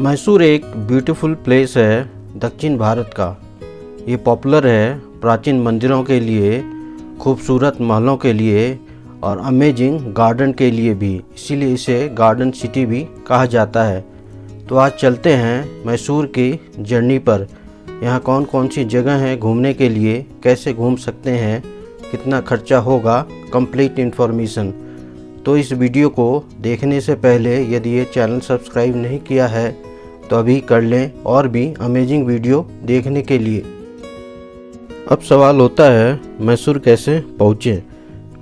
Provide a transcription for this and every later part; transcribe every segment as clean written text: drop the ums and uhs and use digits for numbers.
मैसूर एक beautiful place है दक्षिण भारत का। ये पॉपुलर है प्राचीन मंदिरों के लिए, खूबसूरत महलों के लिए और अमेजिंग गार्डन के लिए भी, इसीलिए इसे गार्डन सिटी भी कहा जाता है। तो आज चलते हैं मैसूर की जर्नी पर। यहाँ कौन कौन सी जगह हैं घूमने के लिए, कैसे घूम सकते हैं, कितना खर्चा होगा, कंप्लीट इन्फॉर्मेशन। तो इस वीडियो को देखने से पहले यदि ये चैनल सब्सक्राइब नहीं किया है तो अभी कर लें और भी अमेजिंग वीडियो देखने के लिए। अब सवाल होता है मैसूर कैसे पहुँचें।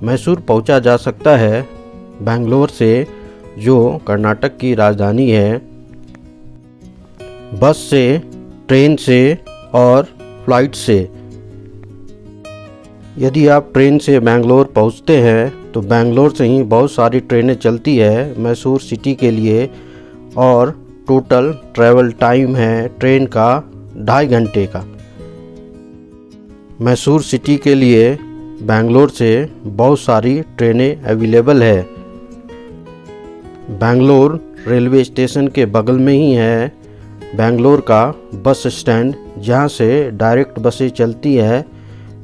मैसूर पहुँचा जा सकता है बेंगलोर से, जो कर्नाटक की राजधानी है, बस से, ट्रेन से और फ्लाइट से। यदि आप ट्रेन से बेंगलोर पहुंचते हैं तो बेंगलोर से ही बहुत सारी ट्रेनें चलती है मैसूर सिटी के लिए और टोटल ट्रैवल टाइम है ट्रेन का 2.5 घंटे का। मैसूर सिटी के लिए बेंगलोर से बहुत सारी ट्रेनें अवेलेबल है। बेंगलोर रेलवे स्टेशन के बगल में ही है बेंगलोर का बस स्टैंड, जहां से डायरेक्ट बसें चलती है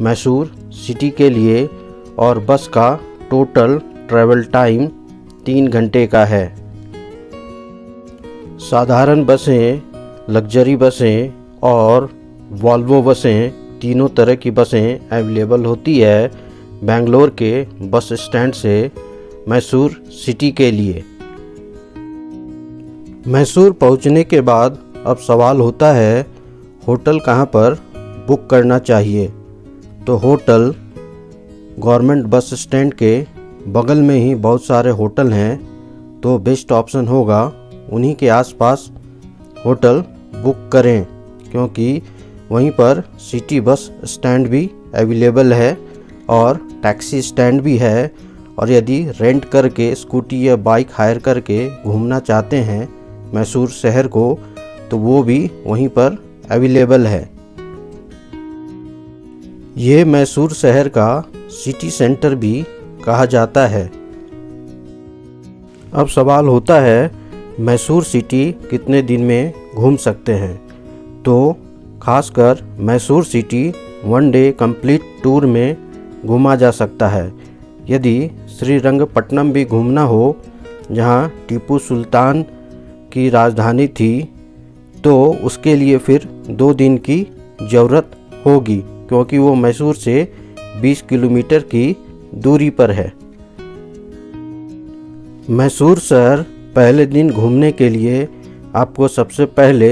मैसूर सिटी के लिए और बस का टोटल ट्रैवल टाइम 3 घंटे का है। साधारण बसें, लग्जरी बसें और वॉल्वो बसें, तीनों तरह की बसें अवेलेबल होती है बेंगलोर के बस स्टैंड से मैसूर सिटी के लिए। मैसूर पहुंचने के बाद अब सवाल होता है होटल कहां पर बुक करना चाहिए। तो होटल गवर्नमेंट बस स्टैंड के बगल में ही बहुत सारे होटल हैं, तो बेस्ट ऑप्शन होगा उन्हीं के आसपास होटल बुक करें, क्योंकि वहीं पर सिटी बस स्टैंड भी अवेलेबल है और टैक्सी स्टैंड भी है। और यदि रेंट करके स्कूटी या बाइक हायर करके घूमना चाहते हैं मैसूर शहर को, तो वो भी वहीं पर अवेलेबल है। ये मैसूर शहर का सिटी सेंटर भी कहा जाता है। अब सवाल होता है मैसूर सिटी कितने दिन में घूम सकते हैं। तो खासकर Mysore city 1 day complete tour में घूमा जा सकता है। यदि श्रीरंगपट्टनम भी घूमना हो, जहां टीपू सुल्तान की राजधानी थी, तो उसके लिए फिर 2 दिन की ज़रूरत होगी, क्योंकि वो मैसूर से 20 किलोमीटर की दूरी पर है। मैसूर शहर पहले दिन घूमने के लिए आपको सबसे पहले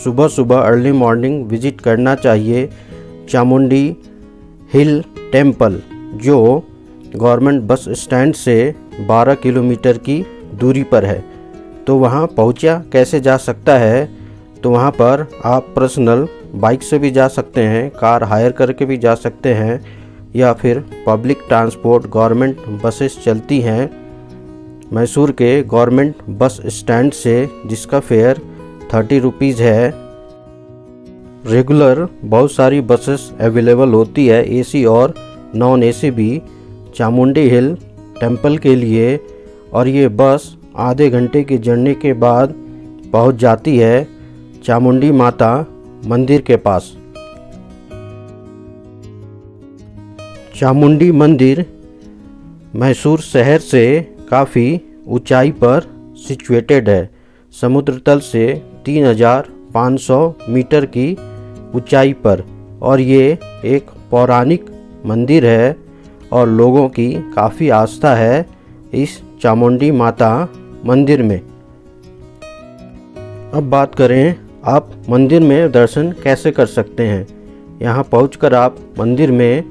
सुबह सुबह अर्ली मॉर्निंग विजिट करना चाहिए चामुंडी हिल टेम्पल, जो गवर्नमेंट बस स्टैंड से 12 किलोमीटर की दूरी पर है। तो वहाँ पहुँचा कैसे जा सकता है, तो वहाँ पर आप पर्सनल बाइक से भी जा सकते हैं, कार हायर करके भी जा सकते हैं, या फिर पब्लिक ट्रांसपोर्ट गवर्नमेंट बसेस चलती हैं मैसूर के गवर्नमेंट बस स्टैंड से, जिसका फेयर 30 रुपीज़ है। रेगुलर बहुत सारी बसेस अवेलेबल होती है, एसी और नॉन एसी भी, चामुंडी हिल टेम्पल के लिए। और ये बस आधे घंटे की जर्नी के बाद पहुंच जाती है चामुंडी माता मंदिर के पास। चामुंडी मंदिर मैसूर शहर से काफ़ी ऊंचाई पर सिचुएटेड है, समुद्र तल से 3500 मीटर की ऊंचाई पर। और ये एक पौराणिक मंदिर है और लोगों की काफ़ी आस्था है इस चामुंडी माता मंदिर में। अब बात करें आप मंदिर में दर्शन कैसे कर सकते हैं। यहाँ पहुंचकर आप मंदिर में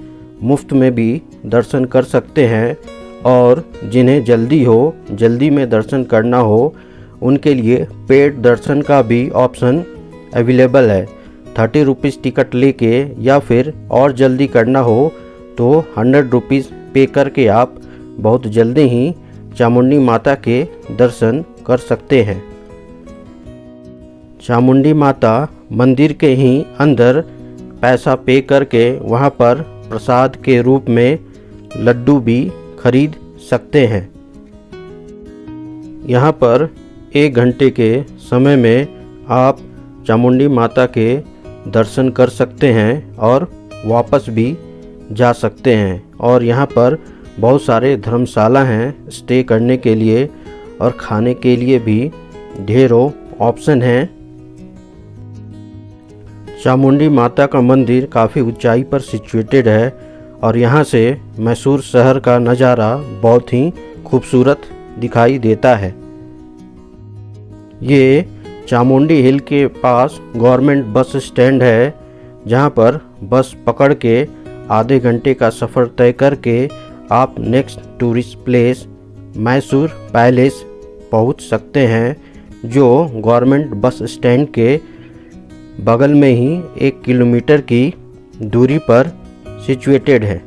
मुफ्त में भी दर्शन कर सकते हैं, और जिन्हें जल्दी में दर्शन करना हो, उनके लिए पेड दर्शन का भी ऑप्शन अवेलेबल है। 30 रुपीज़ टिकट लेके, या फिर और जल्दी करना हो तो 100 रुपीज़ पे करके आप बहुत जल्दी ही चामुंडी माता के दर्शन कर सकते हैं। चामुंडी माता मंदिर के ही अंदर पैसा पे करके वहाँ पर प्रसाद के रूप में लड्डू भी खरीद सकते हैं। यहाँ पर 1 घंटे के समय में आप चामुंडी माता के दर्शन कर सकते हैं और वापस भी जा सकते हैं। और यहाँ पर बहुत सारे धर्मशाला हैं स्टे करने के लिए, और खाने के लिए भी ढेरों ऑप्शन हैं। चामुंडी माता का मंदिर काफ़ी ऊंचाई पर सिचुएटेड है और यहाँ से मैसूर शहर का नज़ारा बहुत ही खूबसूरत दिखाई देता है। ये चामुंडी हिल के पास गवर्नमेंट बस स्टैंड है, जहाँ पर बस पकड़ के आधे घंटे का सफ़र तय करके आप next tourist place Mysore palace पहुँच सकते हैं, जो गवर्नमेंट बस स्टैंड के बगल में ही 1 किलोमीटर की दूरी पर सिचुएटेड है।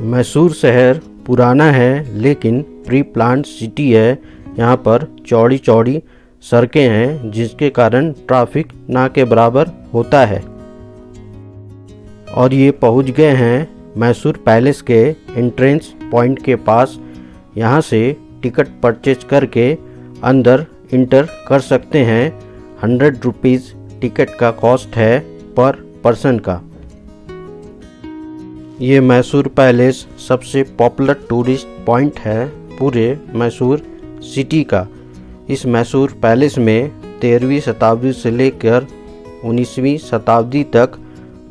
मैसूर शहर पुराना है लेकिन प्री प्लान्ड सिटी है। यहाँ पर चौड़ी चौड़ी सड़कें हैं, जिसके कारण ट्रैफिक ना के बराबर होता है। और ये पहुँच गए हैं मैसूर पैलेस के एंट्रेंस पॉइंट के पास। यहाँ से टिकट परचेज करके अंदर इंटर कर सकते हैं। 100 रुपीज़ टिकट का कॉस्ट है पर पर्सन का। ये मैसूर पैलेस सबसे पॉपुलर टूरिस्ट पॉइंट है पूरे मैसूर सिटी का। इस मैसूर पैलेस में 13वीं शताब्दी से लेकर 19वीं शताब्दी तक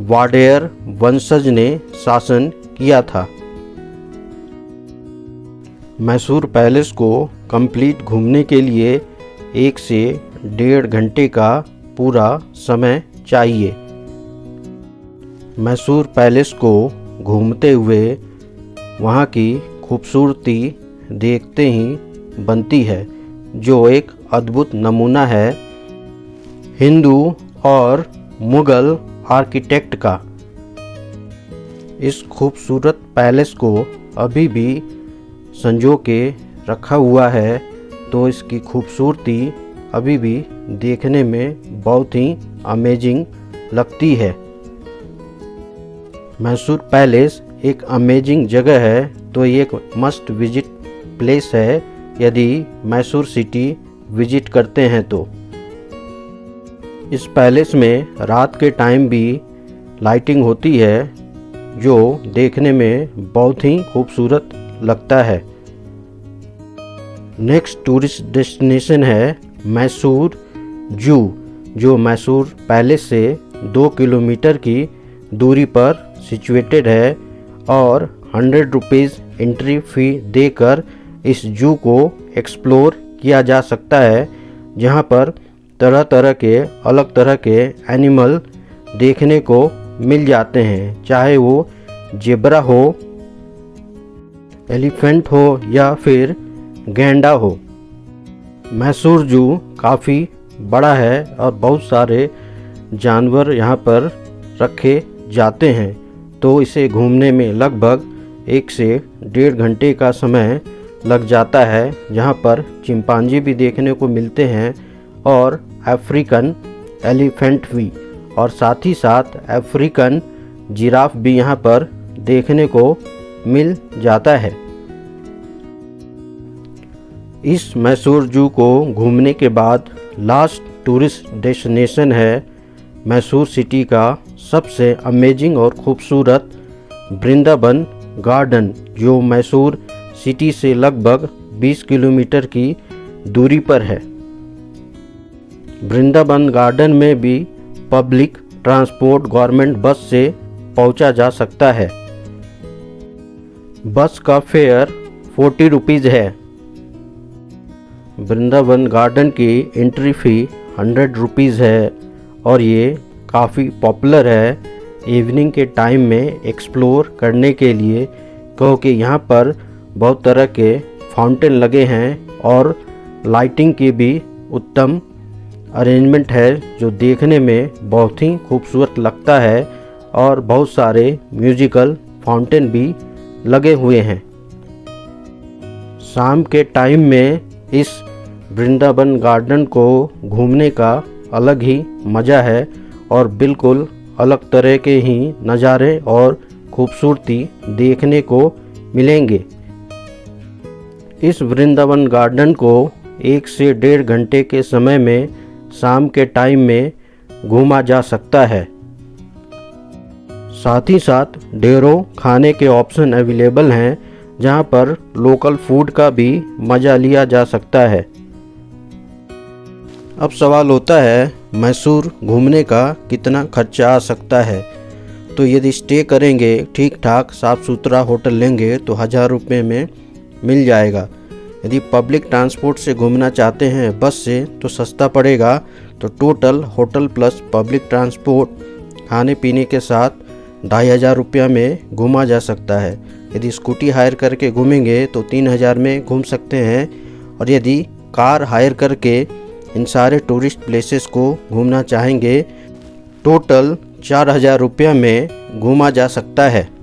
वाडेयर वंशज ने शासन किया था। मैसूर पैलेस को कंप्लीट घूमने के लिए 1 से 1.5 घंटे का पूरा समय चाहिए। मैसूर पैलेस को घूमते हुए वहाँ की खूबसूरती देखते ही बनती है, जो एक अद्भुत नमूना है हिंदू और मुग़ल आर्किटेक्ट का। इस खूबसूरत पैलेस को अभी भी संजो के रखा हुआ है, तो इसकी खूबसूरती अभी भी देखने में बहुत ही अमेजिंग लगती है। मैसूर पैलेस एक अमेजिंग जगह है, तो ये एक मस्ट विजिट प्लेस है यदि मैसूर सिटी विजिट करते हैं तो। इस पैलेस में रात के टाइम भी लाइटिंग होती है, जो देखने में बहुत ही खूबसूरत लगता है। नेक्स्ट टूरिस्ट डेस्टिनेशन है मैसूर जू, जो मैसूर पैलेस से 2 किलोमीटर की दूरी पर सिचुएटेड है और 100 रुपीज़ एंट्री फ़ी देकर इस जू को एक्सप्लोर किया जा सकता है, जहां पर तरह तरह के अलग तरह के एनिमल देखने को मिल जाते हैं, चाहे वो जेब्रा हो, एलिफेंट हो या फिर गैंडा हो। मैसूर जू काफ़ी बड़ा है और बहुत सारे जानवर यहाँ पर रखे जाते हैं, तो इसे घूमने में लगभग 1 से 1.5 घंटे का समय लग जाता है, जहाँ पर चिंपांजी भी देखने को मिलते हैं और अफ्रीकन एलिफेंट भी, और साथ ही साथ अफ्रीकन जिराफ भी यहाँ पर देखने को मिल जाता है। इस मैसूर जू को घूमने के बाद लास्ट टूरिस्ट डेस्टिनेशन है मैसूर सिटी का सबसे अमेजिंग और खूबसूरत वृंदावन गार्डन, जो मैसूर सिटी से लगभग 20 किलोमीटर की दूरी पर है। वृंदावन गार्डन में भी पब्लिक ट्रांसपोर्ट गवर्नमेंट बस से पहुंचा जा सकता है। बस का फेयर 40 रुपीज़ है। वृंदावन गार्डन की एंट्री फ़ी 100 रुपीज़ है और ये काफ़ी पॉपुलर है इवनिंग के टाइम में एक्सप्लोर करने के लिए, क्योंकि यहाँ पर बहुत तरह के फाउंटेन लगे हैं और लाइटिंग की भी उत्तम अरेंजमेंट है, जो देखने में बहुत ही खूबसूरत लगता है और बहुत सारे म्यूजिकल फाउंटेन भी लगे हुए हैं। शाम के टाइम में इस वृंदावन गार्डन को घूमने का अलग ही मज़ा है और बिल्कुल अलग तरह के ही नज़ारे और खूबसूरती देखने को मिलेंगे। इस वृंदावन गार्डन को 1 से 1.5 घंटे के समय में शाम के टाइम में घूमा जा सकता है। साथ ही साथ ढेरों खाने के ऑप्शन अवेलेबल हैं, जहां पर लोकल फूड का भी मज़ा लिया जा सकता है। अब सवाल होता है मैसूर घूमने का कितना खर्चा आ सकता है। तो यदि स्टे करेंगे, ठीक ठाक साफ़ सुथरा होटल लेंगे तो 1000 रुपये में मिल जाएगा। यदि पब्लिक ट्रांसपोर्ट से घूमना चाहते हैं बस से तो सस्ता पड़ेगा। तो total hotel plus public transport खाने पीने के साथ 2500 रुपया में घूमा जा सकता है। यदि स्कूटी हायर करके घूमेंगे तो 3000 में घूम सकते हैं। और यदि कार हायर करके इन सारे टूरिस्ट प्लेसेस को घूमना चाहेंगे, टोटल 4000 रुपया में घूमा जा सकता है।